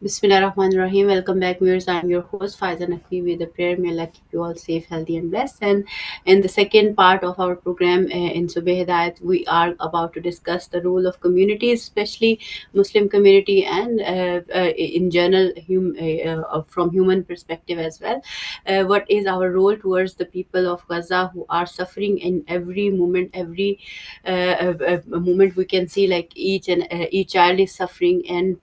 Bismillahirrahmanirrahim. Welcome back, viewers. I'm your host, Faiza Naqvi, with a prayer. May Allah keep you all safe, healthy, and blessed. And in the second part of our program in Subh Hidayat, we are about to discuss the role of communities, especially Muslim community, and in general, from human perspective as well. What is our role towards the people of Gaza who are suffering in every moment, every moment we can see like each child is suffering and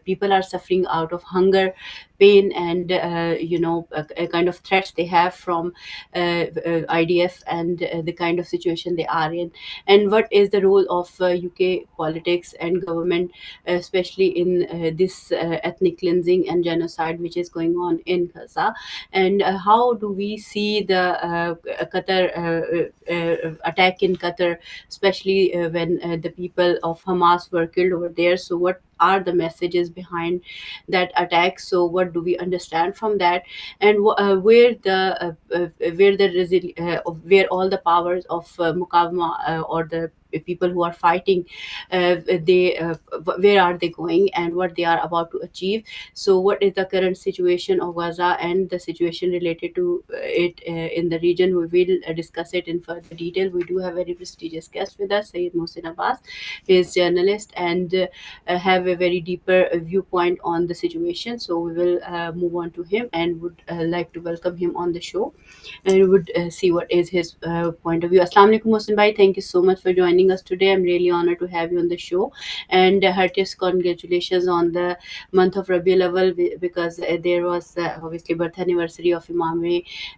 people are suffering out of hunger, pain, and a kind of threats they have from IDF, and the kind of situation they are in, and what is the role of UK politics and government, especially in this ethnic cleansing and genocide which is going on in Gaza, and how do we see the Qatar attack in Qatar, especially when the people of Hamas were killed over there. So what are the messages behind that attack? So what do we understand from that, and where all the powers of mukawama, or the people who are fighting, they where are they going and what they are about to achieve? So what is the current situation of Gaza and the situation related to it in the region? We will discuss it in further detail. We do have a very prestigious guest with us, Sayyid Mohsin Abbas. He is journalist and have a very deeper viewpoint on the situation. So we will move on to him and would like to welcome him on the show, and would see what is his point of view. Assalamu alaikum, Mohsin Bhai. Thank you so much for joining us today. I'm really honored to have you on the show, and heartiest congratulations on the month of Rabi level, because there was obviously birth anniversary of Imam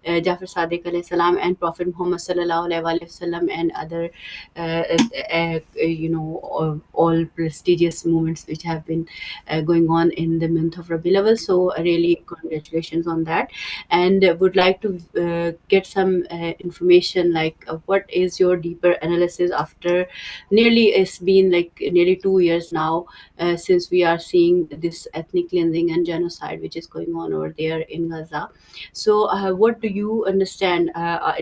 Jafar Sadiq alayhi salam and Prophet Muhammad sallallahu alaihi wasallam, and other all prestigious moments which have been going on in the month of Rabi level. So really congratulations on that, and would like to get some information like what is your deeper analysis after nearly, it's been like nearly 2 years now since we are seeing this ethnic cleansing and genocide which is going on over there in Gaza. So what do you understand?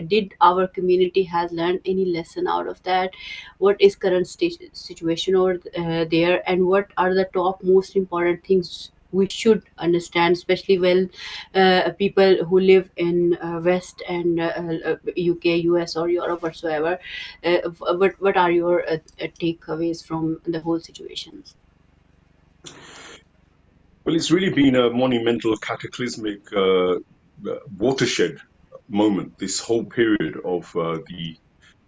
Did our community has learned any lesson out of that? What is current situation over there, and what are the top most important things we should understand, especially when people who live in West and UK, US, or Europe whatsoever? What are your takeaways from the whole situations? Well, it's really been a monumental, cataclysmic watershed moment, this whole period of the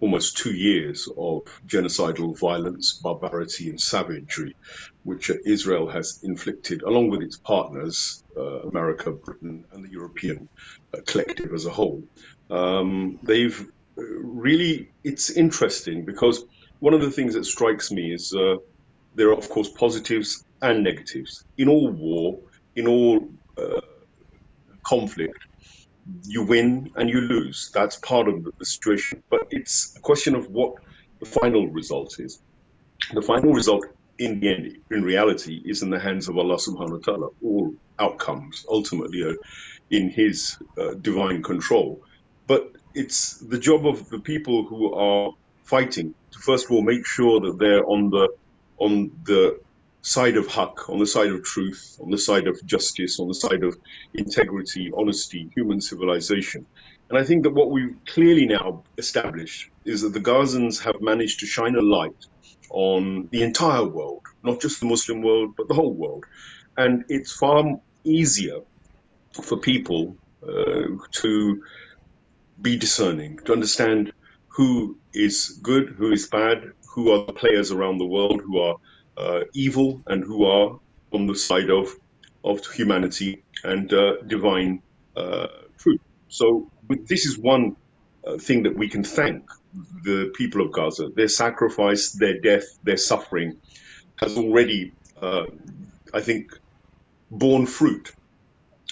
almost 2 years of genocidal violence, barbarity, and savagery, which Israel has inflicted, along with its partners, America, Britain, and the European collective as a whole. They've really, it's interesting because one of the things that strikes me is there are, of course, positives and negatives. In all war, in all conflict, you win and you lose. That's part of the situation. But it's a question of what the final result is. The final result, in the end, in reality, is in the hands of Allah subhanahu wa ta'ala. All outcomes ultimately are in His divine control. But it's the job of the people who are fighting to first of all make sure that they're on the side of haqq, on the side of truth, on the side of justice, on the side of integrity, honesty, human civilization. And I think that what we've clearly now established is that the Gazans have managed to shine a light on the entire world, not just the Muslim world, but the whole world. And it's far easier for people to be discerning, to understand who is good, who is bad, who are the players around the world who are evil, and who are on the side of humanity and divine truth. So this is one thing that we can thank the people of Gaza. Their sacrifice, their death, their suffering has already, I think, borne fruit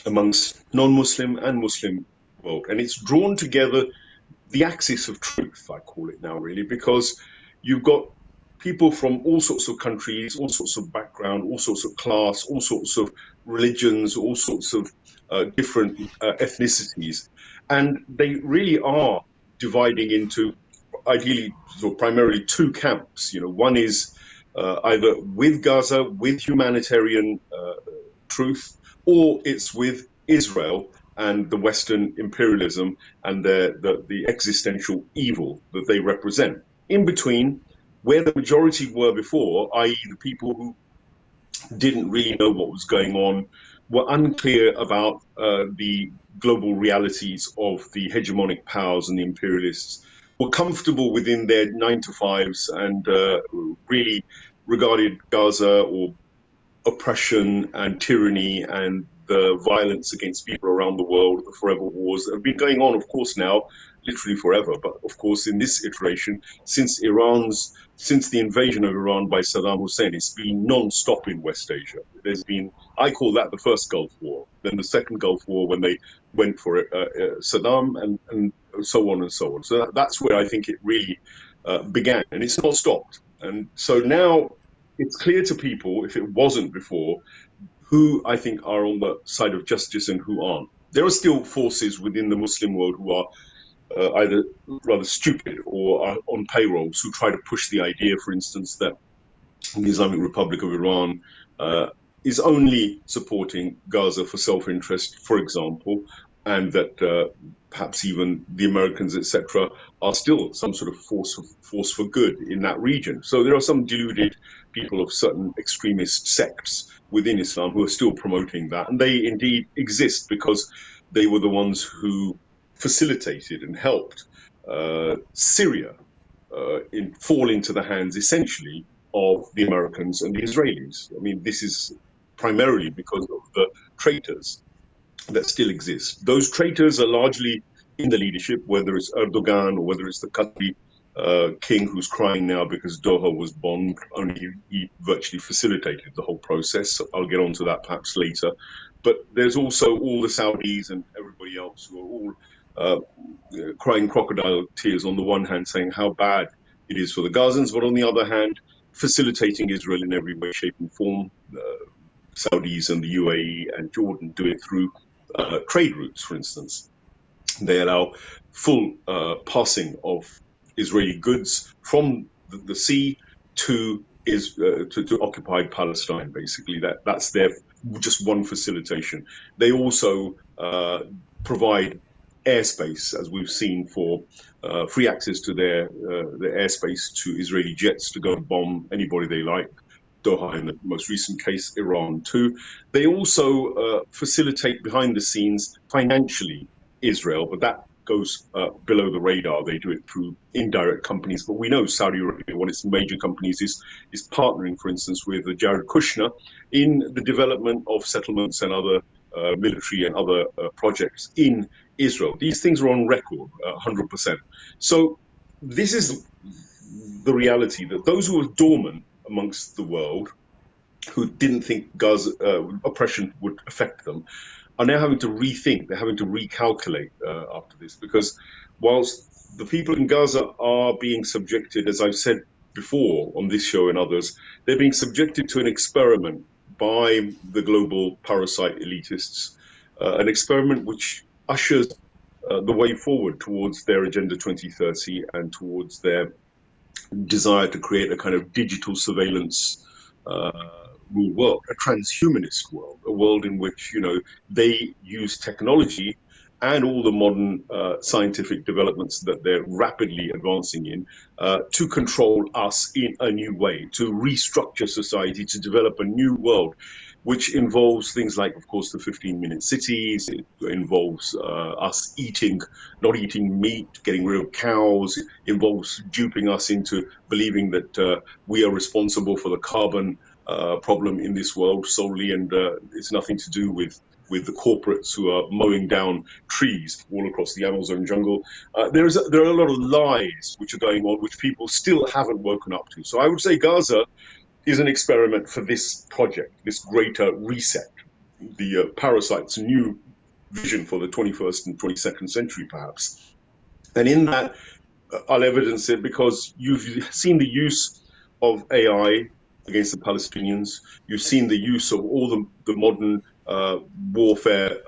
amongst non-Muslim and Muslim world. And it's drawn together the axis of truth, I call it now, really, because you've got people from all sorts of countries, all sorts of background, all sorts of class, all sorts of religions, all sorts of different ethnicities. And they really are dividing into ideally sort of primarily two camps. You know, one is either with Gaza, with humanitarian truth, or it's with Israel and the Western imperialism and the existential evil that they represent. In between, where the majority were before, i.e., the people who didn't really know what was going on, were unclear about the global realities of the hegemonic powers and the imperialists, were comfortable within their 9 to 5s and really regarded Gaza or oppression and tyranny and the violence against people around the world, the forever wars that have been going on, of course, now literally forever. But of course, in this iteration, since the invasion of Iran by Saddam Hussein, it's been non-stop in West Asia. There's been, I call that the first Gulf War, then the second Gulf War when they went for it, Saddam, and so on and so on. So that's where I think it really began, and it's not stopped. And so now it's clear to people, if it wasn't before, who I think are on the side of justice and who aren't. There are still forces within the Muslim world who are either rather stupid or are on payrolls who try to push the idea, for instance, that the Islamic Republic of Iran uh, is only supporting Gaza for self-interest, for example, and that perhaps even the Americans, etc., are still some sort of force for good in that region. So there are some deluded people of certain extremist sects within Islam who are still promoting that, and they indeed exist because they were the ones who facilitated and helped Syria fall into the hands essentially of the Americans and the Israelis. I mean, this is primarily because of the traitors that still exist. Those traitors are largely in the leadership, whether it's Erdogan or whether it's the Qatari king who's crying now because Doha was bombed. Only he virtually facilitated the whole process. So I'll get onto that perhaps later. But there's also all the Saudis and everybody else who are all uh, crying crocodile tears on the one hand, saying how bad it is for the Gazans, but on the other hand, facilitating Israel in every way, shape, and form. Saudis and the UAE and Jordan do it through trade routes, for instance. They allow full passing of Israeli goods from the sea to to occupied Palestine. Basically, that's their just one facilitation. They also provide airspace, as we've seen, for free access to their airspace to Israeli jets to go and bomb anybody they like. Doha in the most recent case, Iran too. They also facilitate behind the scenes financially Israel, but that goes below the radar. They do it through indirect companies. But we know Saudi Arabia, one of its major companies, is partnering, for instance, with Jared Kushner in the development of settlements and other military and other projects in Israel. These things are on record, 100%. So this is the reality that those who are dormant amongst the world, who didn't think Gaza oppression would affect them, are now having to rethink. They're having to recalculate after this because whilst the people in Gaza are being subjected, as I've said before on this show and others, they're being subjected to an experiment by the global parasite elitists, an experiment which ushers the way forward towards their Agenda 2030 and towards their desire to create a kind of digital surveillance uh, rule world, a transhumanist world, a world in which they use technology and all the modern scientific developments that they're rapidly advancing in to control us in a new way, to restructure society, to develop a new world, which involves things like, of course, the 15-minute cities. It involves us not eating meat, getting rid of cows. It involves duping us into believing that we are responsible for the carbon problem in this world solely, and it's nothing to do with the corporates who are mowing down trees all across the Amazon jungle. There are a lot of lies which are going on, which people still haven't woken up to. So I would say Gaza is an experiment for this project, this greater reset, the parasite's new vision for the 21st and 22nd century, perhaps. And in that, I'll evidence it because you've seen the use of AI against the Palestinians. You've seen the use of all the modern warfare,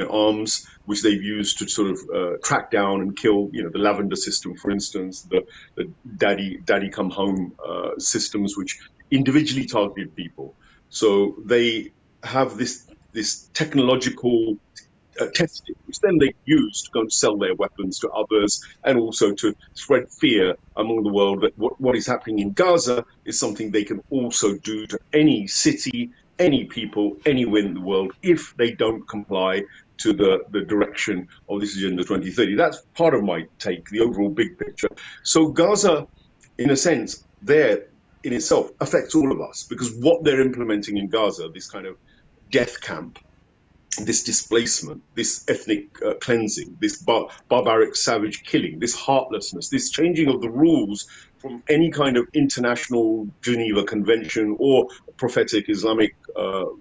arms which they've used to sort of track down and kill, the lavender system, for instance, the daddy come home systems, which individually targeted people. So they have this technological testing, which then they use to go and sell their weapons to others and also to spread fear among the world that what is happening in Gaza is something they can also do to any city, any people, anywhere in the world if they don't comply to the direction of this Agenda 2030. That's part of my take, the overall big picture. So Gaza, in a sense, there in itself affects all of us because what they're implementing in Gaza, this kind of death camp, this displacement, this ethnic cleansing, this barbaric savage killing, this heartlessness, this changing of the rules from any kind of international Geneva Convention or prophetic Islamic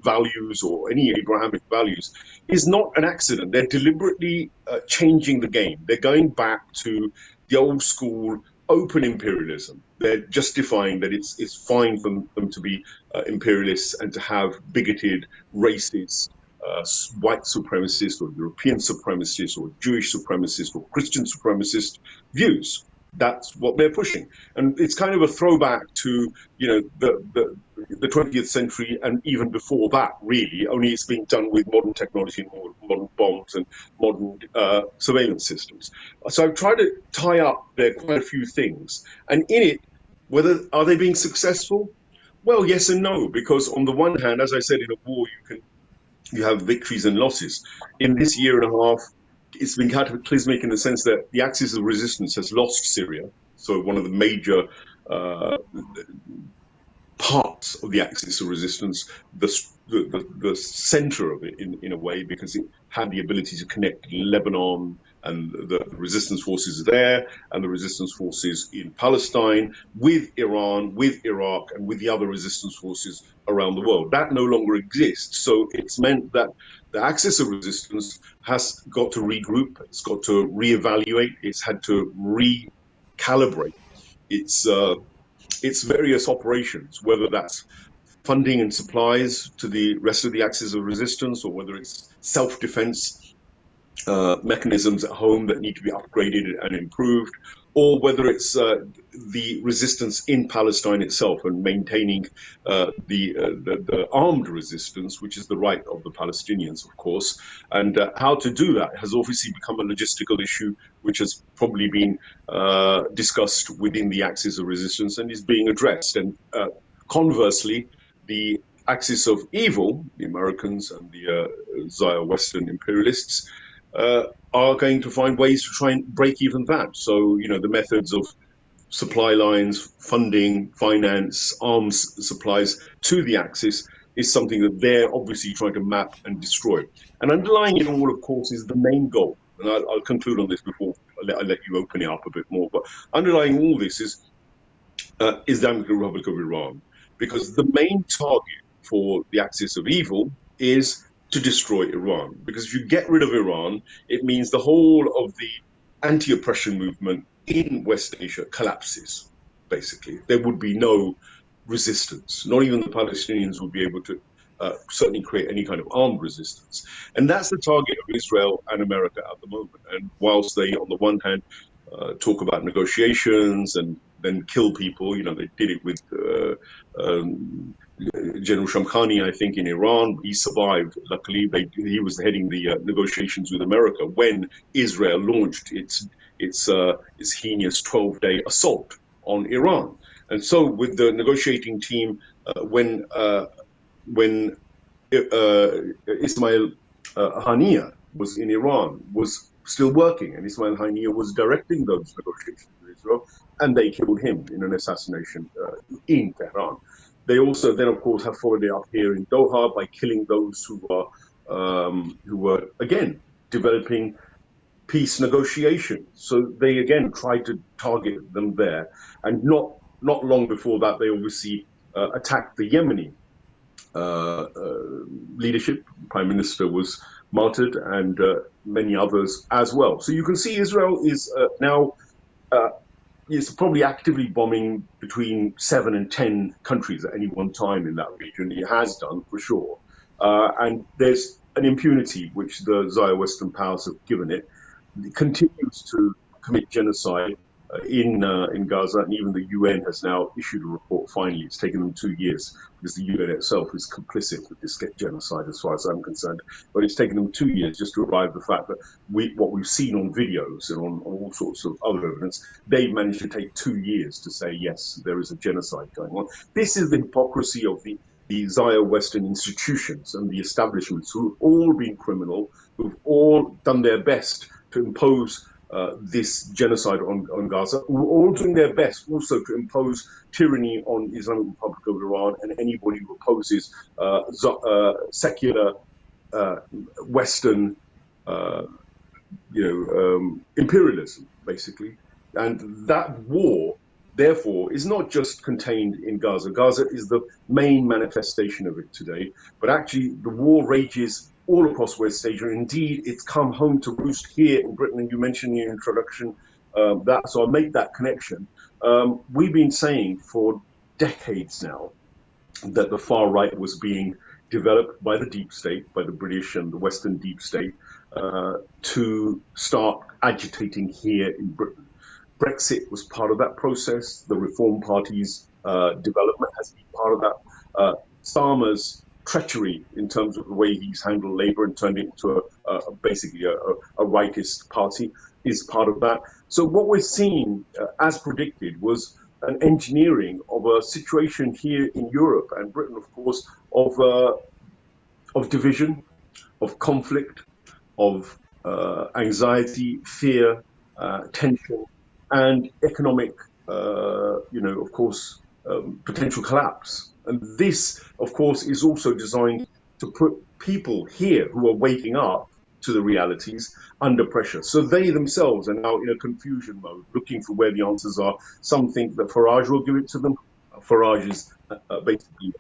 values or any Abrahamic values is not an accident. They're deliberately changing the game. They're going back to the old school open imperialism. They're justifying that it's fine for them to be imperialists and to have bigoted, racist, white supremacist or European supremacist or Jewish supremacist or Christian supremacist views. That's what they're pushing, and it's kind of a throwback to the 20th century and even before that. Really, only it's being done with modern technology and modern bombs and modern surveillance systems. So I've tried to tie up there quite a few things, and in it, whether are they being successful? Well, yes and no, because on the one hand, as I said, in a war you have victories and losses. In this year and a half, it's been cataclysmic in the sense that the axis of resistance has lost Syria. So one of the major uh, parts of the axis of resistance, the center of it in a way, because it had the ability to connect Lebanon and the resistance forces there and the resistance forces in Palestine with Iran, with Iraq, and with the other resistance forces around the world. That no longer exists. So it's meant that the axis of resistance has got to regroup, it's got to reevaluate, it's had to recalibrate its its various operations, whether that's funding and supplies to the rest of the axis of resistance, or whether it's self defense mechanisms at home that need to be upgraded and improved, or whether it's the resistance in Palestine itself and maintaining the armed resistance, which is the right of the Palestinians, of course. And how to do that has obviously become a logistical issue, which has probably been discussed within the axis of resistance and is being addressed. And conversely, the axis of evil, the Americans and the Zaya Western imperialists, uh, are going to find ways to try and break even that. So, the methods of supply lines, funding, finance, arms supplies to the Axis is something that they're obviously trying to map and destroy. And underlying it all, of course, is the main goal. And I'll conclude on this before I let you open it up a bit more. But underlying all this is Islamic Republic of Iran, because the main target for the axis of evil is to destroy Iran. Because if you get rid of Iran, it means the whole of the anti-oppression movement in West Asia collapses. Basically, there would be no resistance. Not even the Palestinians would be able to certainly create any kind of armed resistance. And that's the target of Israel and America at the moment. And whilst they, on the one hand, talk about negotiations and then kill people. They did it with General Shamkhani, I think, in Iran. He survived. Luckily, he was heading the negotiations with America when Israel launched its heinous 12-day assault on Iran. And so, with the negotiating team, when Ismail Haniya was in Iran, was still working, and Ismail Haniya was directing those negotiations with Israel, and they killed him in an assassination in Tehran. They also then, of course, have followed it up here in Doha by killing those who were again developing peace negotiations. So they again tried to target them there, and not long before that, they obviously attacked the Yemeni leadership. Prime Minister was martyred, and many others as well. So you can see Israel is now uh, is probably actively bombing between 7 and 10 countries at any one time in that region. It has done for sure, and there's an impunity which the Zaya Western powers have given it. It continues to commit genocide in Gaza, and even the UN has now issued a report. Finally, it's taken them 2 years because the UN itself is complicit with this genocide, as far as I'm concerned. But it's taken them 2 years just to arrive at the fact that what we've seen on videos and on all sorts of other evidence, they've managed to take 2 years to say yes, there is a genocide going on. This is the hypocrisy of the Zio Western institutions and the establishments who've all been criminal, who've all done their best to impose this genocide on Gaza, who are all doing their best also to impose tyranny on the Islamic Republic of Iran and anybody who opposes secular uh, Western uh, imperialism, basically. And that war, therefore, is not just contained in Gaza. Gaza is the main manifestation of it today, but actually the war rages all across West Asia. Indeed, it's come home to roost here in Britain, and you mentioned in your introduction that, so I'll make that connection. We've been saying for decades now that the far right was being developed by the deep state, by the British and the Western deep state, to start agitating here in Britain. Brexit was part of that process. The Reform Party's development has been part of that. Starmer's treachery in terms of the way he's handled Labour and turned it into basically a rightist party is part of that. So what we're seeing, as predicted, was an engineering of a situation here in Europe and Britain, of course, of division, of conflict, of anxiety, fear, tension, and economic, of course, potential collapse. And this, of course, is also designed to put people here who are waking up to the realities under pressure. So they themselves are now in a confusion mode, looking for where the answers are. Some think that Farage will give it to them. Farage is basically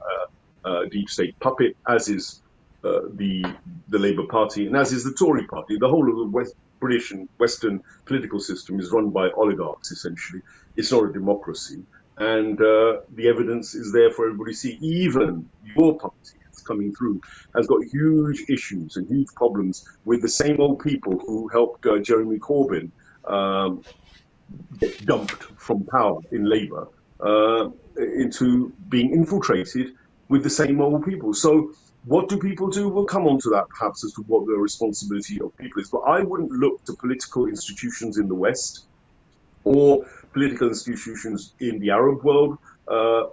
a deep state puppet, as is the Labour Party, and as is the Tory Party. The whole of the British and Western political system is run by oligarchs, essentially. It's not a democracy. And the evidence is there for everybody to see. Even your party that's coming through has got huge issues and huge problems with the same old people who helped Jeremy Corbyn um, get dumped from power in Labour into being infiltrated with the same old people. So what do people do? We'll come on to that perhaps as to what the responsibility of people is. But I wouldn't look to political institutions in the West or political institutions in the Arab world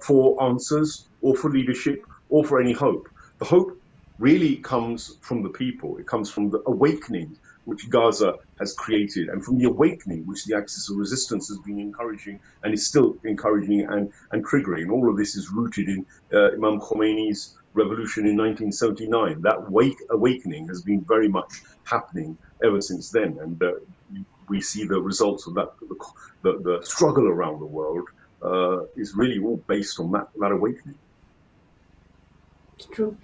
for answers or for leadership or for any hope. The hope really comes from the people. It comes from the awakening which Gaza has created, and from the awakening which the axis of resistance has been encouraging and is still encouraging and triggering. All of this is rooted in Imam Khomeini's revolution in 1979. That awakening has been very much happening ever since then, and we see the results of that. The struggle around the world is really all based on that awakening. True.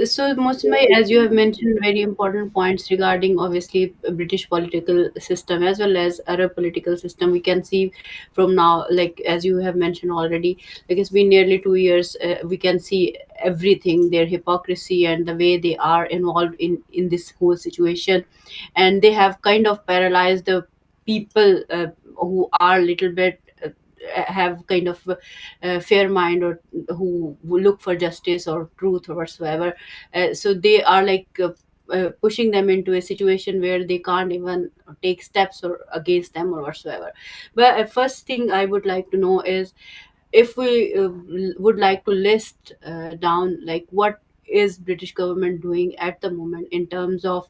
So, Mosme, as you have mentioned, very important points regarding obviously British political system as well as Arab political system. We can see from now, like as you have mentioned already, like it's been nearly 2 years. We can see everything, their hypocrisy and the way they are involved in this whole situation, and they have kind of paralyzed the people who are little bit. Have kind of fair mind, or who look for justice or truth or whatsoever. So they are like pushing them into a situation where they can't even take steps or against them or whatsoever. But first thing I would like to know is, if we would like to list down like what is British government doing at the moment in terms of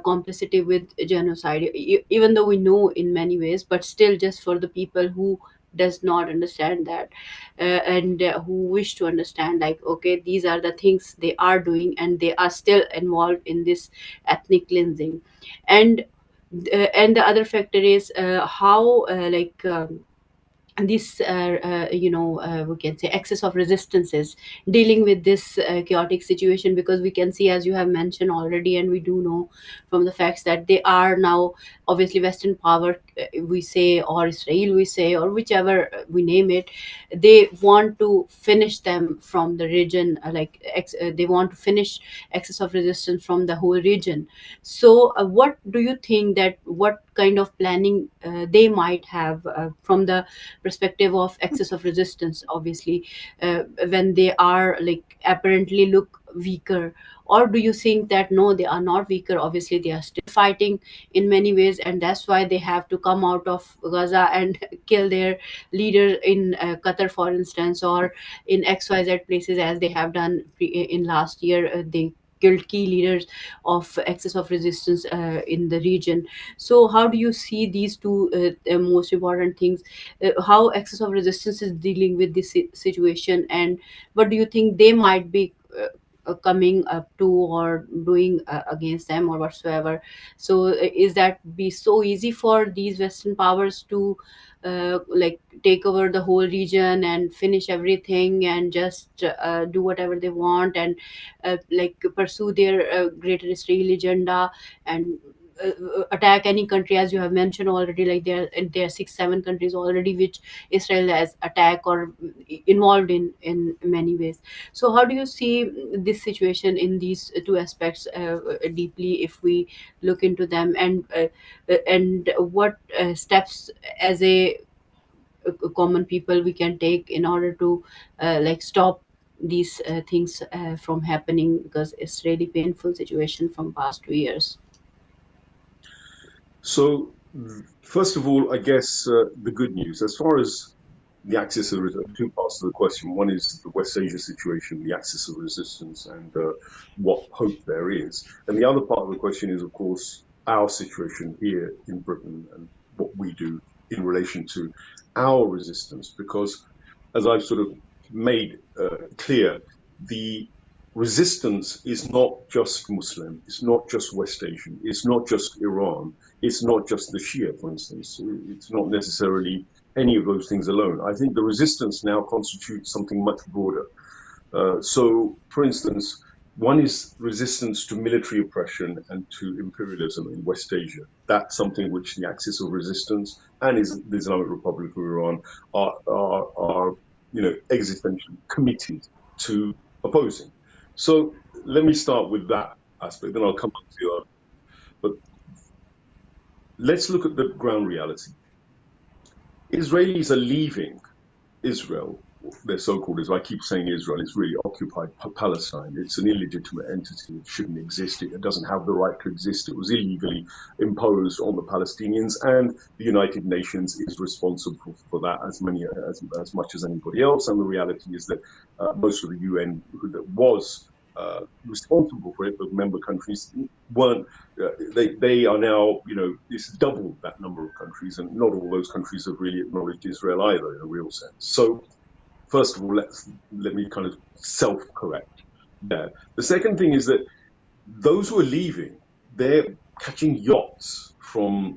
complicity with genocide, even though we know in many ways, but still just for the people who does not understand that, and who wish to understand, like, okay, these are the things they are doing and they are still involved in this ethnic cleansing. And and the other factor is how this we can say excess of resistances dealing with this chaotic situation, because we can see, as you have mentioned already, and we do know from the facts that they are now obviously Western power, we say, or Israel we say, or whichever we name it, they want to finish them from the region, they want to finish excess of resistance from the whole region. So what do you think that what kind of planning they might have from the perspective of excess of resistance, obviously, when they are like apparently look weaker? Or do you think that no, they are not weaker, obviously they are still fighting in many ways, and that's why they have to come out of Gaza and kill their leader in Qatar, for instance, or in XYZ places, as they have done in last year? They killed key leaders of axis of resistance in the region. So how do you see these two most important things, how axis of resistance is dealing with this situation, and what do you think they might be coming up to or doing against them or whatsoever? So is that be so easy for these western powers to like take over the whole region and finish everything and just do whatever they want, and like pursue their greater Israeli agenda, and attack any country, as you have mentioned already? Like there are 6 7 countries already which Israel has attacked or involved in many ways. So how do you see this situation in these two aspects deeply, if we look into them, and what steps as a common people we can take in order to like stop these things from happening, because it's really painful situation from past 2 years. So, first of all, I guess the good news, as far as the axis of two parts of the question. One is the West Asia situation, the axis of resistance, and what hope there is. And the other part of the question is, of course, our situation here in Britain and what we do in relation to our resistance. Because, as I've sort of made clear, the resistance is not just Muslim, it's not just West Asian, it's not just Iran, it's not just the Shia, for instance. It's not necessarily any of those things alone. I think the resistance now constitutes something much broader. So, for instance, one is resistance to military oppression and to imperialism in West Asia. That's something which the Axis of Resistance and the Islamic Republic of Iran are existentially committed to opposing. So let me start with that aspect, then I'll come on to the other. But let's look at the ground reality. Israelis are leaving Israel, their so-called Israel. I keep saying Israel. It's really occupied Palestine. It's an illegitimate entity. It shouldn't exist. It doesn't have the right to exist. It was illegally imposed on the Palestinians, and the United Nations is responsible for that as much as anybody else. And the reality is that most of the UN that was responsible for it, but member countries weren't. They are now, it's doubled that number of countries, and not all those countries have really acknowledged Israel either in a real sense. So, first of all, let me kind of self-correct there. The second thing is that those who are leaving, they're catching yachts from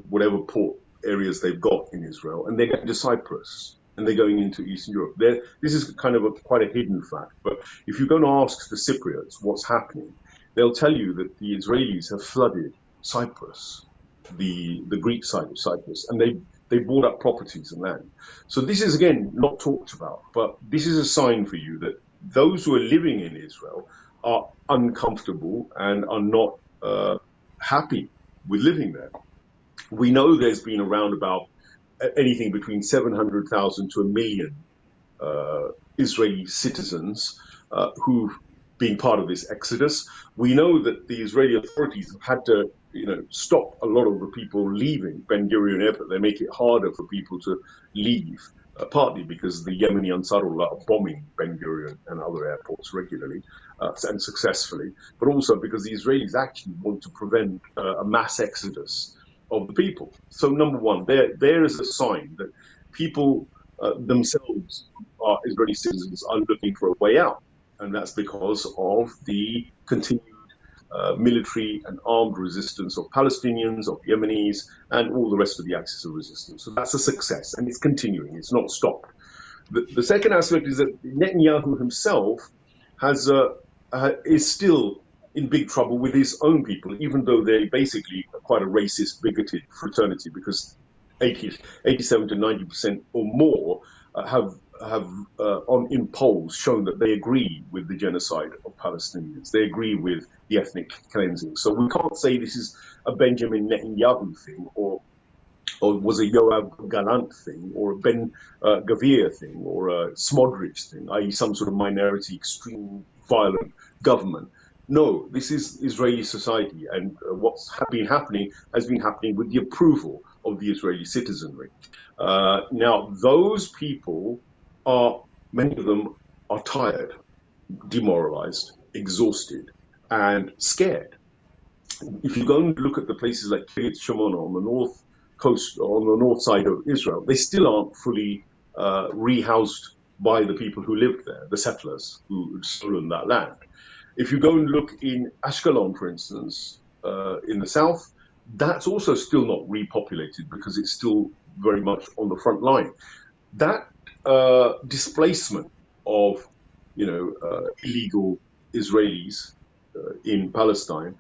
whatever port areas they've got in Israel, and they're going to Cyprus and they're going into Eastern Europe. This is kind of quite a hidden fact, but if you're going to ask the Cypriots what's happening, they'll tell you that the Israelis have flooded Cyprus, the Greek side of Cyprus, and they bought up properties and land. So this is again not talked about, but this is a sign for you that those who are living in Israel are uncomfortable and are not happy with living there. We know there's been around about anything between 700,000 to a million Israeli citizens who've been part of this exodus. We know that the Israeli authorities have had to, stop a lot of the people leaving Ben Gurion Airport. They make it harder for people to leave, partly because the Yemeni Ansarullah are bombing Ben Gurion and other airports regularly and successfully, but also because the Israelis actually want to prevent a mass exodus of the people. So, number one, there is a sign that people themselves, Israeli citizens, are looking for a way out, and that's because of the continued military and armed resistance of Palestinians, of Yemenis, and all the rest of the axis of resistance. So that's a success, and it's continuing. It's not stopped. The second aspect is that Netanyahu himself has is still in big trouble with his own people, even though they're basically quite a racist, bigoted fraternity, because 87 to 90% or more have on in polls shown that they agree with the genocide of Palestinians. They agree with the ethnic cleansing. So we can't say this is a Benjamin Netanyahu thing or or was a Yoav Galant thing, or a Ben Gavir thing, or a Smodrich thing, i.e., some sort of minority, extreme, violent government. No, this is Israeli society, and what's been happening has been happening with the approval of the Israeli citizenry. Now, those people are, many of them are tired, demoralized, exhausted, and scared. If you go and look at the places like Kiryat Shimon on the north coast, on the north side of Israel, they still aren't fully rehoused by the people who lived there, the settlers who had stolen that land. If you go and look in Ashkelon, for instance, in the south, that's also still not repopulated because it's still very much on the front line. That displacement of, illegal Israelis in Palestine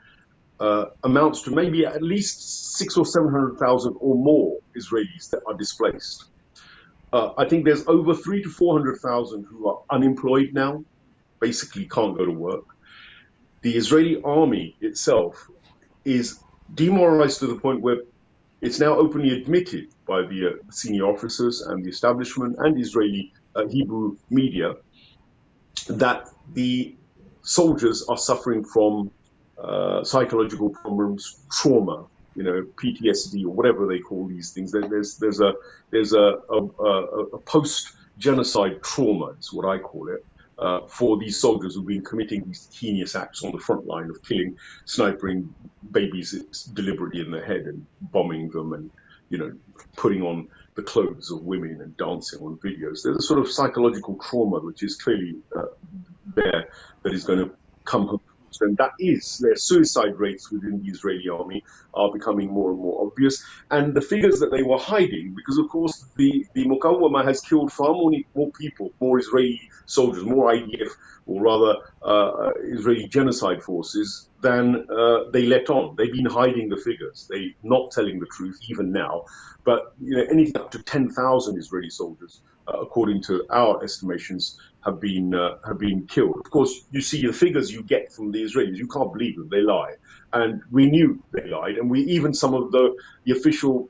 amounts to maybe at least six or 700,000 or more Israelis that are displaced. I think there's over 300 to 400,000 who are unemployed now, basically can't go to work. The Israeli army itself is demoralized to the point where it's now openly admitted by the senior officers and the establishment and Israeli Hebrew media that the soldiers are suffering from psychological problems, trauma, PTSD or whatever they call these things. There's a post genocide trauma, is what I call it, for these soldiers who've been committing these heinous acts on the front line of killing, sniping babies deliberately in the head and bombing them, and putting on the clothes of women and dancing on videos. There's a sort of psychological trauma which is clearly there that is going to come home. And that is, their suicide rates within the Israeli army are becoming more and more obvious. And the figures that they were hiding, because of course the Muqawama has killed far more people, more Israeli soldiers, more IDF, or rather Israeli genocide forces, than they let on. They've been hiding the figures. They're not telling the truth even now. But anything up to 10,000 Israeli soldiers, according to our estimations, have been killed. Of course, you see the figures you get from the Israelis. You can't believe them; they lie, and we knew they lied. And we even some of the official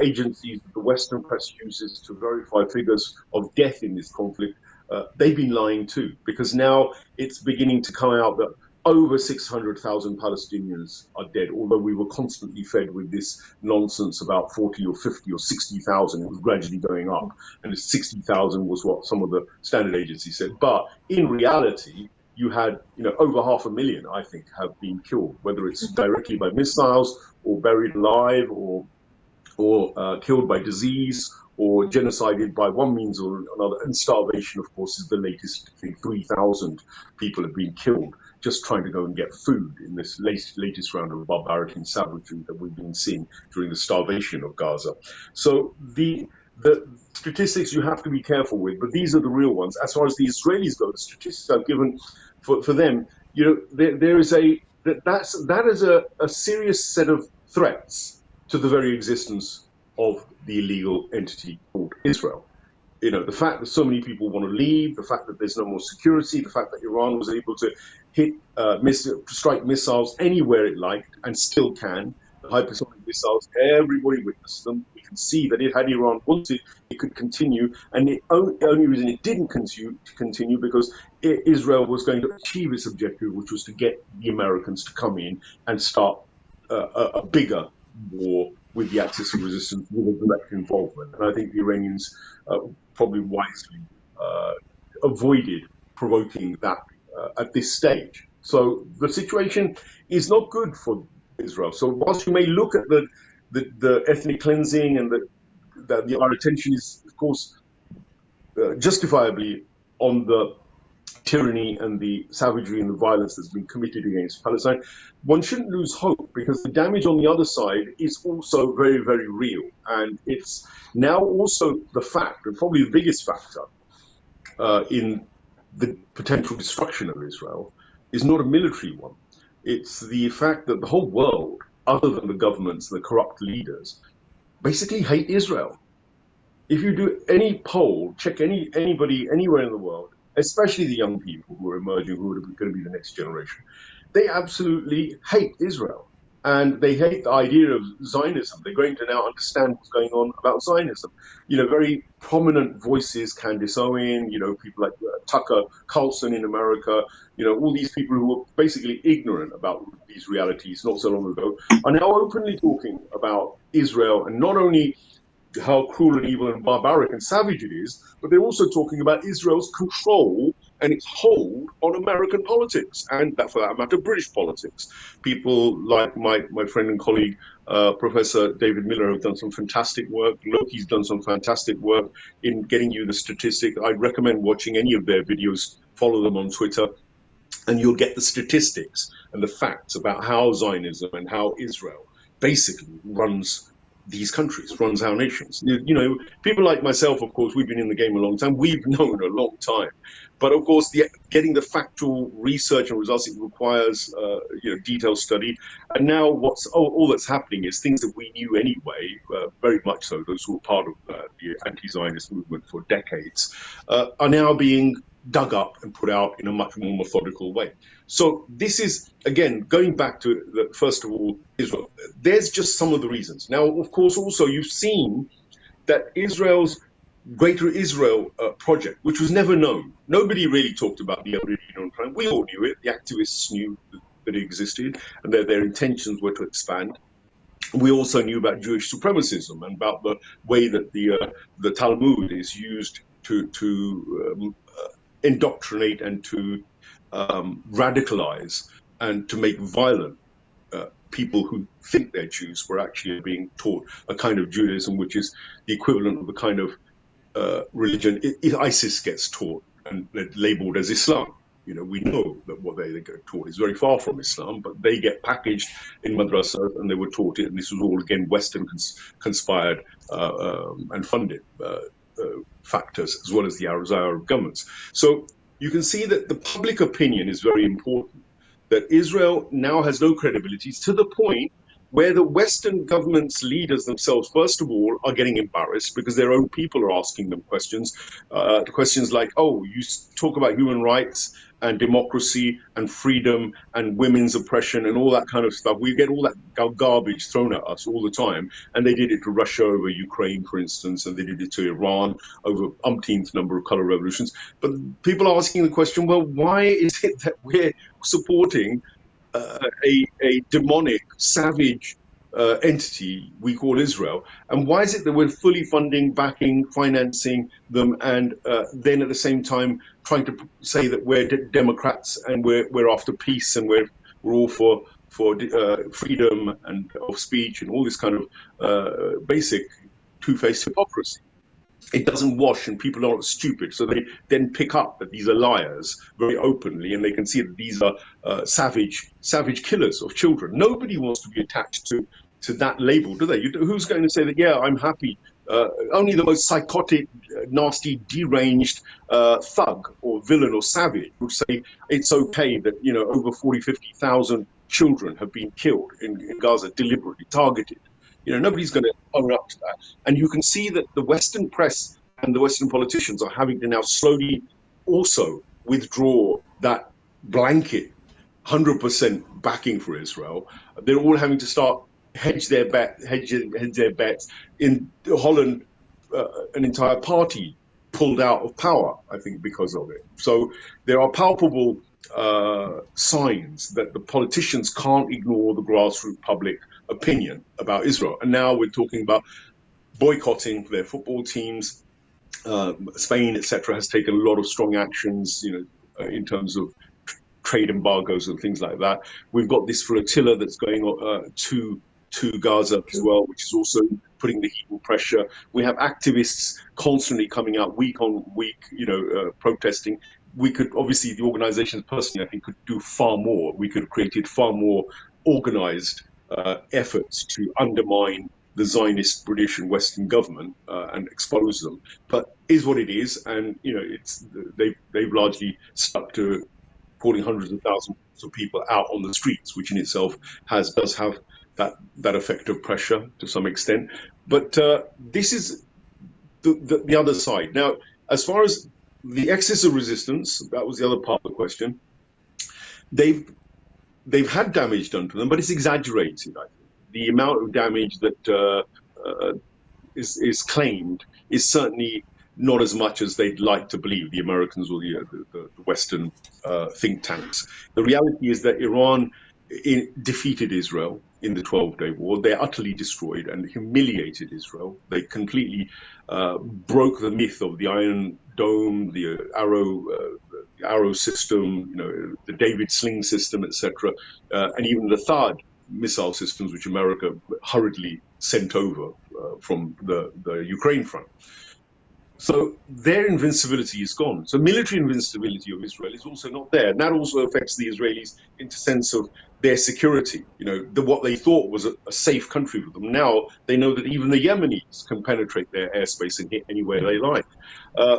agencies that the Western press uses to verify figures of death in this conflict, they've been lying too, because now it's beginning to come out that over 600,000 Palestinians are dead, although we were constantly fed with this nonsense about 40 or 50 or 60,000. It was gradually going up, and 60,000 was what some of the standard agencies said. But in reality, you had, over 500,000, I think, have been killed, whether it's directly by missiles or buried alive or killed by disease or genocided by one means or another. And starvation, of course, is the latest thing. 3,000 people have been killed just trying to go and get food in this latest round of barbarity and savagery that we've been seeing during the starvation of Gaza. So the statistics you have to be careful with, but these are the real ones. As far as the Israelis go, the statistics I've given for them, there is that is a serious set of threats to the very existence of the illegal entity called Israel. The fact that so many people want to leave, the fact that there's no more security, the fact that Iran was able to strike missiles anywhere it liked and still can, the hypersonic missiles, everybody witnessed them. We can see that had Iran wanted, it could continue. And the only reason it didn't continue because Israel was going to achieve its objective, which was to get the Americans to come in and start a bigger war with the Axis of Resistance, with a direct involvement. And I think the Iranians probably wisely avoided provoking that at this stage. So the situation is not good for Israel. So whilst you may look at the ethnic cleansing and our attention is, of course, justifiably on the tyranny and the savagery and the violence that's been committed against Palestine, one shouldn't lose hope, because the damage on the other side is also very, very real. And it's now also the fact, and probably the biggest factor in the potential destruction of Israel, is not a military one. It's the fact that the whole world, other than the governments, the corrupt leaders, basically hate Israel. If you do any poll, check anybody anywhere in the world, especially the young people who are emerging, who are going to be the next generation, they absolutely hate Israel. and they hate the idea of Zionism. They're going to now understand what's going on about Zionism. Very prominent voices, Candace Owen, people like Tucker Carlson in America, all these people who were basically ignorant about these realities not so long ago are now openly talking about Israel, and not only how cruel and evil and barbaric and savage it is, but they're also talking about Israel's control and its hold on American politics, and that, for that matter, British politics. People like my friend and colleague, Professor David Miller, have done some fantastic work. Loki's done some fantastic work in getting you the statistics. I'd recommend watching any of their videos. Follow them on Twitter, and you'll get the statistics and the facts about how Zionism and how Israel basically runs these countries, runs our nations. People like myself, of course, we've been in the game a long time. We've known a long time. But of course, getting the factual research and results, it requires detailed study. And now all that's happening is things that we knew anyway, very much so, those who were part of the anti-Zionist movement for decades, are now being dug up and put out in a much more methodical way. So this is, again, going back to, first of all, Israel. There's just some of the reasons. Now, of course, also you've seen that Israel's Greater Israel project, which was never known. Nobody really talked about the Aboriginal tribe. We all knew it. The activists knew that it existed and that their intentions were to expand. We also knew about Jewish supremacism and about the way that the Talmud is used to indoctrinate and to radicalize and to make violent people who think they're Jews were actually being taught a kind of Judaism, which is the equivalent of the kind of religion ISIS gets taught and labeled as Islam. We know that what they get taught is very far from Islam, but they get packaged in madrasas and they were taught it. And this was all, again, Western conspired and funded factors, as well as the Arab governments. So you can see that the public opinion is very important, that Israel now has no credibility, to the point where the Western government's leaders themselves, first of all, are getting embarrassed because their own people are asking them questions like, oh, you talk about human rights and democracy and freedom and women's oppression and all that kind of stuff. We get all that garbage thrown at us all the time. And they did it to Russia over Ukraine, for instance, and they did it to Iran over umpteenth number of color revolutions. But people are asking the question, well, why is it that we're supporting a demonic, savage entity we call Israel? And why is it that we're fully funding, backing, financing them, and then at the same time trying to say that we're Democrats and we're after peace and we're all for freedom and of speech and all this kind of basic two-faced hypocrisy? It doesn't wash, and people are not stupid, so they then pick up that these are liars very openly, and they can see that these are savage killers of children. Nobody wants to be attached to that label, do they? Who's going to say that? Yeah, I'm happy. Only the most psychotic, nasty, deranged thug or villain or savage would say it's okay that over 40, 50,000 children have been killed in Gaza, deliberately targeted. Nobody's going to own up to that. And you can see that the Western press and the Western politicians are having to now slowly also withdraw that blanket 100% backing for Israel. They're all having to start hedge their bets. In Holland, an entire party pulled out of power, I think, because of it. So there are palpable signs that the politicians can't ignore the grassroots public opinion about Israel. And now we're talking about boycotting their football teams. Spain, etc., has taken a lot of strong actions, in terms of trade embargoes and things like that. We've got this flotilla that's going to Gaza as well, which is also putting the heat and pressure. We have activists constantly coming out week on week, protesting. We could, obviously, the organizations personally, I think, could do far more. We could have created far more organized efforts to undermine the Zionist British and Western government and expose them. But is what it is, and they've largely stuck to calling hundreds of thousands of people out on the streets, which in itself does have that effect of pressure to some extent. But this is the other side. Now, as far as the excess of resistance, that was the other part of the question. They've they've had damage done to them, but it's exaggerated. I think the amount of damage that is claimed is certainly not as much as they'd like to believe, the Americans or the Western think tanks. The reality is that Iran defeated Israel in the 12-day war. They utterly destroyed and humiliated Israel. They completely broke the myth of the Iron Dome, the arrow system, the David Sling system, etc., and even the THAAD missile systems, which America hurriedly sent over from the Ukraine front. So their invincibility is gone. So military invincibility of Israel is also not there. And that also affects the Israelis in the sense of their security. What they thought was a safe country for them. Now they know that even the Yemenis can penetrate their airspace and hit anywhere they like.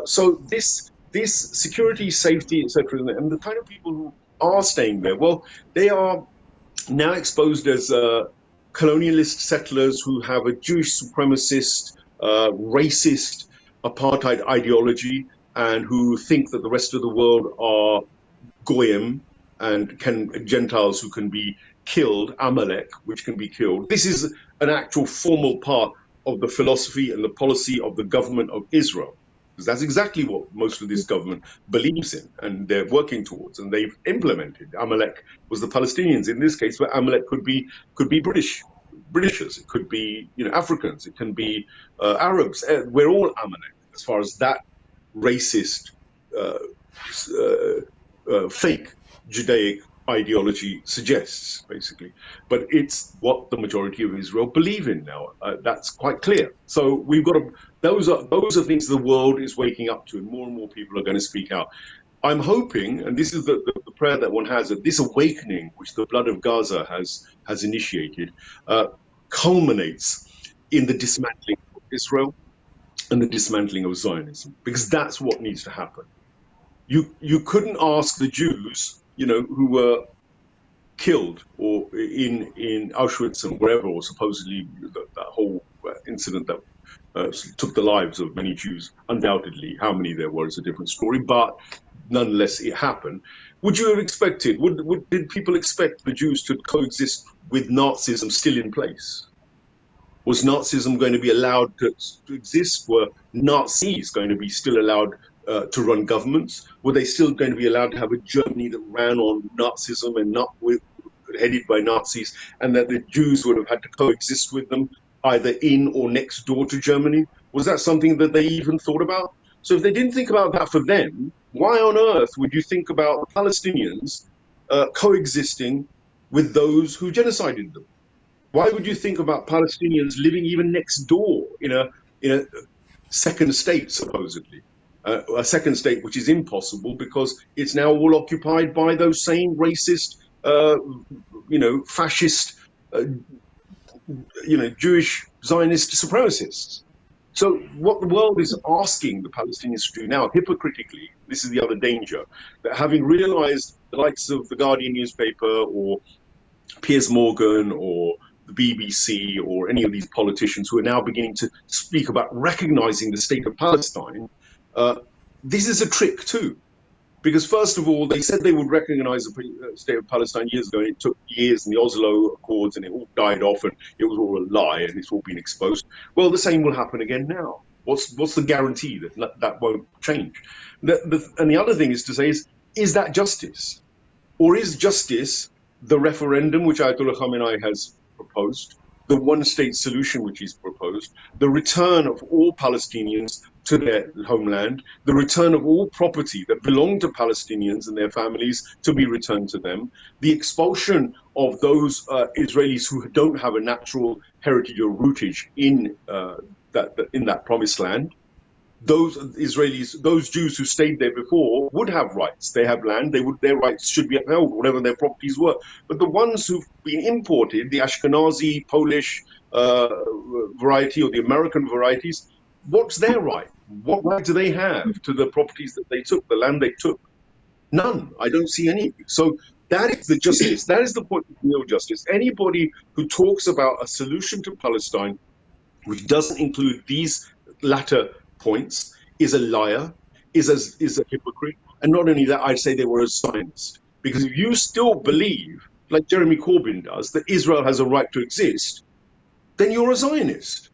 So this security, safety, etc., and the kind of people who are staying there, well, they are now exposed as colonialist settlers who have a Jewish supremacist, racist apartheid ideology, and who think that the rest of the world are goyim and Gentiles who can be killed, Amalek, which can be killed. This is an actual formal part of the philosophy and the policy of the government of Israel. Because that's exactly what most of this government believes in and they're working towards, and they've implemented. Amalek was the Palestinians in this case, but Amalek could be Britishers, it could be Africans, it can be Arabs. We're all Amalek as far as that racist, uh, fake Judaic ideology suggests, basically. But it's what the majority of Israel believe in now. That's quite clear. So we've got to. Those are things the world is waking up to, and more people are going to speak out. I'm hoping, and this is the prayer that one has, that this awakening, which the blood of Gaza has initiated, culminates in the dismantling of Israel and the dismantling of Zionism, because that's what needs to happen. You couldn't ask the Jews, who were killed or in Auschwitz and wherever, or supposedly that whole incident that took the lives of many Jews. Undoubtedly, how many there were is a different story, but nonetheless, it happened. Would you have expected? Did people expect the Jews to coexist with Nazism still in place? Was Nazism going to be allowed to exist? Were Nazis going to be still allowed to run governments? Were they still going to be allowed to have a Germany that ran on Nazism and not headed by Nazis, and that the Jews would have had to coexist with them either in or next door to Germany? Was that something that they even thought about? So if they didn't think about that for them, why on earth would you think about Palestinians coexisting with those who genocided them? Why would you think about Palestinians living even next door in a second state, supposedly? A second state which is impossible because it's now all occupied by those same racist, fascist, uh, Jewish Zionist supremacists. So what the world is asking the Palestinians to do now, hypocritically, this is the other danger, that having realized the likes of the Guardian newspaper or Piers Morgan or the BBC or any of these politicians who are now beginning to speak about recognizing the state of Palestine, uh, this is a trick too. Because first of all, they said they would recognize the state of Palestine years ago, and it took years and the Oslo Accords, and it all died off, and it was all a lie, and it's all been exposed. Well, the same will happen again now. What's the guarantee that that won't change? And the other thing is to say is that justice? Or is justice the referendum which Ayatollah Khamenei has proposed, the one state solution which he's proposed, the return of all Palestinians to their homeland, the return of all property that belonged to Palestinians and their families to be returned to them, the expulsion of those Israelis who don't have a natural heritage or rootage in that promised land? Those Israelis, those Jews who stayed there before would have rights. They have land. Their rights should be upheld, whatever their properties were. But the ones who've been imported, the Ashkenazi, Polish variety or the American varieties, what's their right? What right do they have to the properties that they took, the land they took? None. I don't see any. So that is the justice. That is the point of real justice. Anybody who talks about a solution to Palestine which doesn't include these latter points, is a liar, is a hypocrite. And not only that, I'd say they were a Zionist. Because if you still believe, like Jeremy Corbyn does, that Israel has a right to exist, then you're a Zionist.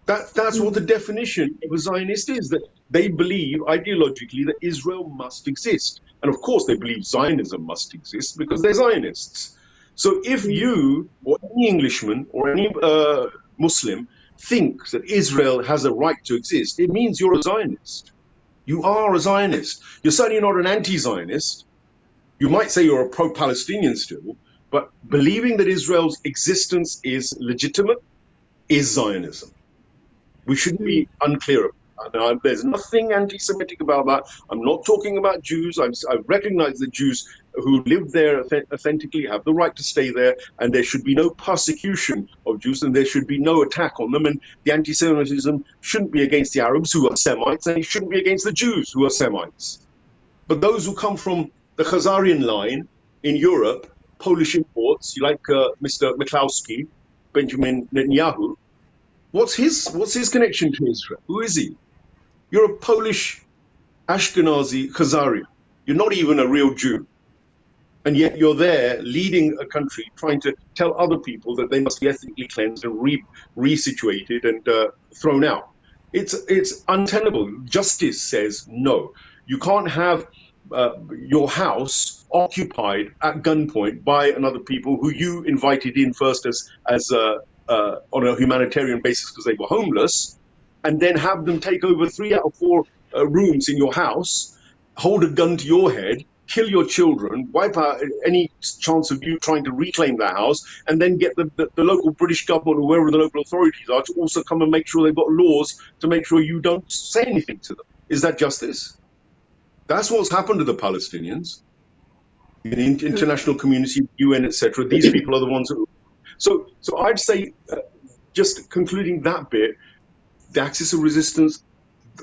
That's what the Mm. definition of a Zionist is, that they believe ideologically that Israel must exist. And of course, they believe Zionism must exist because they're Zionists. So if Mm. you or any Englishman or any Muslim thinks that Israel has a right to exist, it means you're a Zionist. You are a Zionist. You're certainly not an anti Zionist. You might say you're a pro Palestinian still, but believing that Israel's existence is legitimate is Zionism. We shouldn't Mm. be unclear about that. Now, there's nothing anti-Semitic about that. I'm not talking about Jews. I recognize that Jews who live there authentically have the right to stay there, and there should be no persecution of Jews, and there should be no attack on them. And the anti-Semitism shouldn't be against the Arabs who are Semites, and it shouldn't be against the Jews who are Semites. But those who come from the Khazarian line in Europe, Polish imports, you like Mr. McCloskey, Benjamin Netanyahu, what's his connection to Israel? Who is he? You're a Polish Ashkenazi Khazarian. You're not even a real Jew. And yet you're there leading a country trying to tell other people that they must be ethnically cleansed and resituated and thrown out. It's untenable. Justice says no. You can't have your house occupied at gunpoint by another people who you invited in first as on a humanitarian basis because they were homeless, and then have them take over 3 out of 4 rooms in your house, hold a gun to your head, kill your children, wipe out any chance of you trying to reclaim that house, and then get the local British government or wherever the local authorities are to also come and make sure they've got laws to make sure you don't say anything to them. Is that justice? That's what's happened to the Palestinians. In the international community, UN, etc. These people are the ones who. So I'd say, just concluding that bit, the axis of resistance,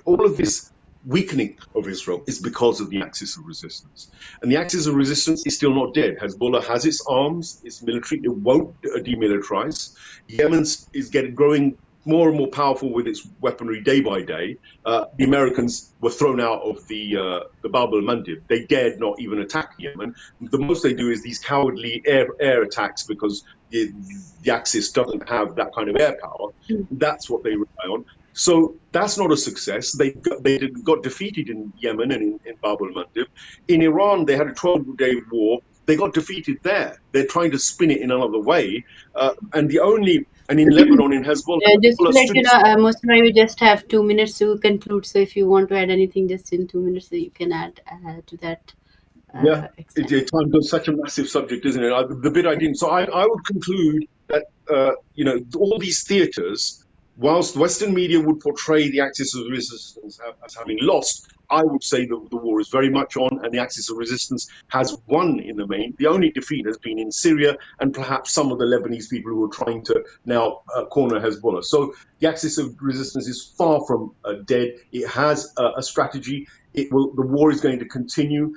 all of this weakening of Israel is because of the axis of resistance. And the axis of resistance is still not dead. Hezbollah has its arms, its military, it won't demilitarize. Yemen is getting growing more and more powerful with its weaponry day by day. The Americans were thrown out of the Bab al Mandeb. They dared not even attack Yemen. The most they do is these cowardly air attacks because the Axis doesn't have that kind of air power. Mm. That's what they rely on. So that's not a success. They got defeated in Yemen and in Bab al Mandeb. In Iran, they had a 12-day war. They got defeated there. They're trying to spin it in another way. And in Lebanon, in Hezbollah, Just to Hezbollah let stood you its know, Muslim, you just have 2 minutes to conclude. So if you want to add anything, just in 2 minutes, so you can add to that Yeah, extent. time goes such a massive subject, isn't it? The bit I didn't. So I would conclude that all these theatres, whilst Western media would portray the Axis of Resistance as having lost, I would say that the war is very much on, and the Axis of Resistance has won in the main. The only defeat has been in Syria and perhaps some of the Lebanese people who are trying to now corner Hezbollah. So the Axis of Resistance is far from dead. It has a strategy. The war is going to continue.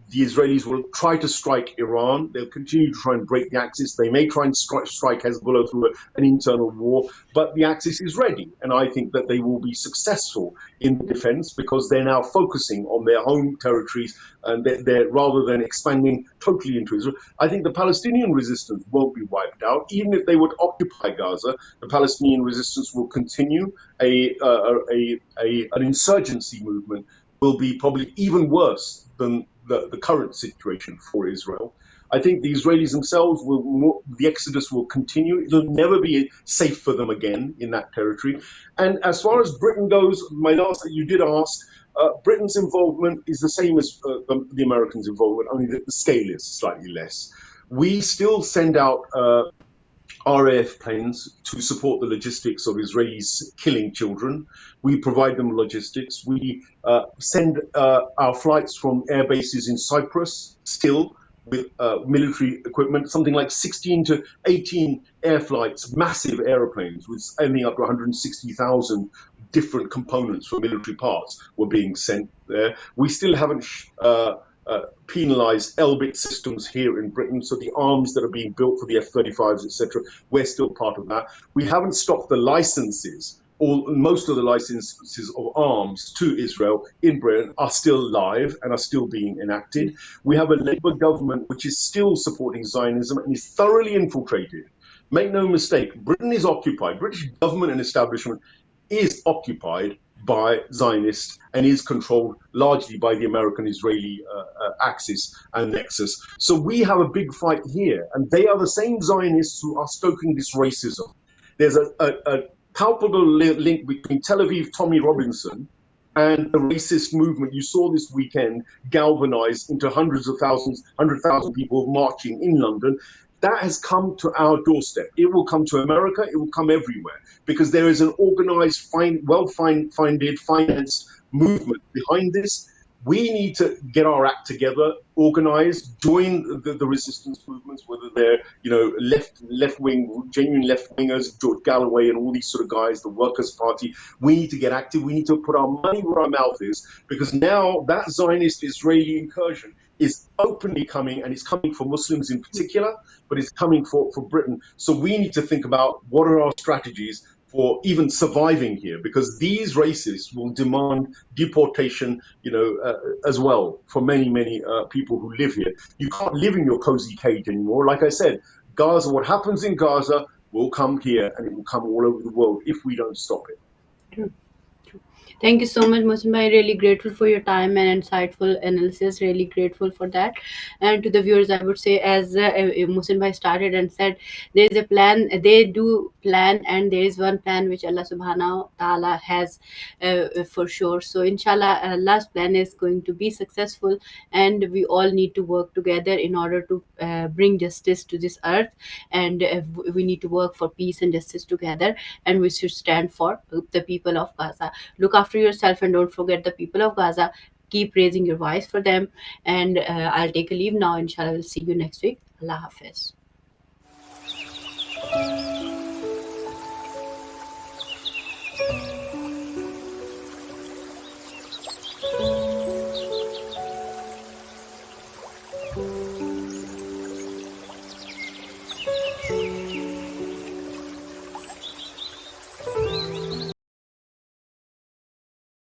The Israelis will try to strike Iran. They'll continue to try and break the Axis. They may try and strike Hezbollah through an internal war, but the Axis is ready. And I think that they will be successful in the defense because they're now focusing on their home territories, and they're rather than expanding totally into Israel. I think the Palestinian resistance won't be wiped out. Even if they would occupy Gaza, the Palestinian resistance will continue. An insurgency movement will be probably even worse than the current situation for Israel. I think the Israelis themselves the exodus will continue. It'll never be safe for them again in that territory. And as far as Britain goes, my last that you did ask, Britain's involvement is the same as the Americans' involvement, only that the scale is slightly less. We still send out RAF planes to support the logistics of Israelis killing children. We provide them logistics. We send our flights from air bases in Cyprus still with military equipment, something like 16 to 18 air flights, massive aeroplanes with ending up to 160,000 different components for military parts were being sent there. We still haven't penalised Elbit systems here in Britain, so the arms that are being built for the F-35s, etc., we're still part of that. We haven't stopped the licenses most of the licenses of arms to Israel in Britain are still live and are still being enacted. We have a Labour government which is still supporting Zionism and is thoroughly infiltrated. Make no mistake, Britain is occupied. British government and establishment is occupied by Zionists and is controlled largely by the American Israeli axis and nexus. So we have a big fight here, and they are the same Zionists who are stoking this racism. There's a palpable link between Tel Aviv Tommy Robinson and the racist movement you saw this weekend galvanized into hundreds of thousands, 100,000 people marching in London. That has come to our doorstep. It will come to America. It will come everywhere because there is an organized, well-funded, financed movement behind this. We need to get our act together, organize, join the resistance movements, whether they're left wing, genuine left wingers, George Galloway, and all these sort of guys, the Workers' Party. We need to get active. We need to put our money where our mouth is because now that Zionist Israeli incursion is openly coming, and it's coming for Muslims in particular, but it's coming for Britain. So we need to think about what are our strategies for even surviving here, because these racists will demand deportation, as well for many people who live here. You can't live in your cozy cage anymore. Like I said, Gaza, what happens in Gaza will come here, and it will come all over the world if we don't stop it. True. Thank you so much, Mohsin bhai. Really grateful for your time and insightful analysis. Really grateful for that. And to the viewers, I would say, as Mohsin bhai started and said, there is a plan. They do plan, and there is one plan which Allah Subhanahu wa Taala has for sure. So, inshallah, Allah's plan is going to be successful, and we all need to work together in order to bring justice to this earth. And we need to work for peace and justice together. And we should stand for the people of Gaza. Look after yourself and don't forget the people of Gaza. Keep raising your voice for them. And I'll take a leave now. Inshallah, we'll see you next week. Allah Hafiz.